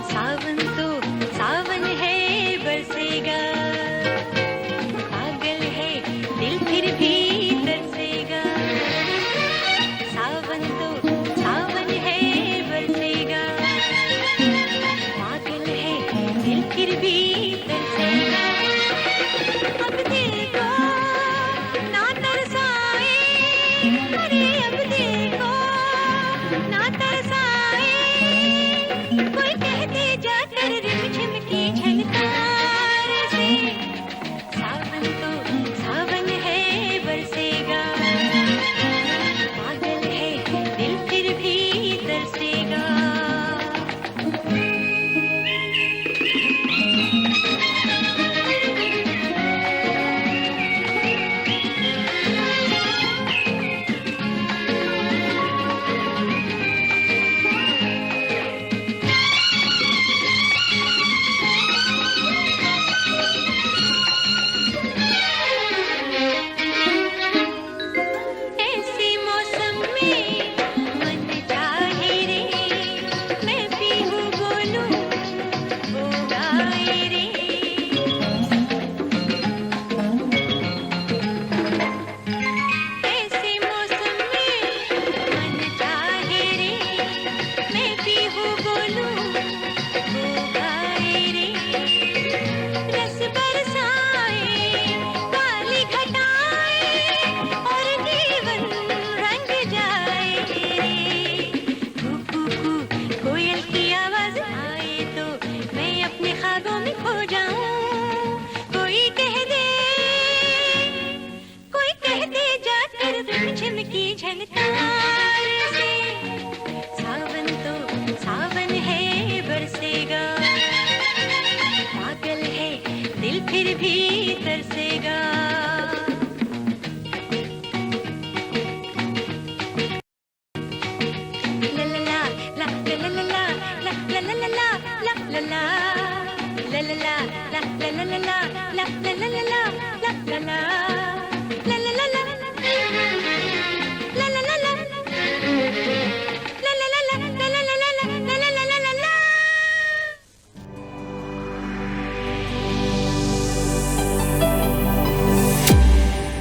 सावन तो सावन है बरसेगा, पागल है दिल फिर भी तरसेगा। सावन तो सावन है बरसेगा, पागल है दिल फिर भी तरसेगा। अब दिल को ना तरसाए, अरे अब दिल को ना तरसाए, कोई कहते जाकर रिमझिम की झनकार से। सावन तो सावन है बरसेगा, पागल है दिल फिर भी तरसेगा। ऐसे मौसम में मन चाहे रे, मैं पीहूँ बोलूं वो गाए रे। ऐसे मौसम में मन चाहे रे, मैं पीहूँ बोलूं वो गाए रे। रस बरसाए काली घटाए और जीवन रंग जाए रे। कू कू कू कोयल की आवाज आए तो मैं अपने ख्वाबों में खो जाऊं। कोई कह दे जाकर रिमझिम की झनकार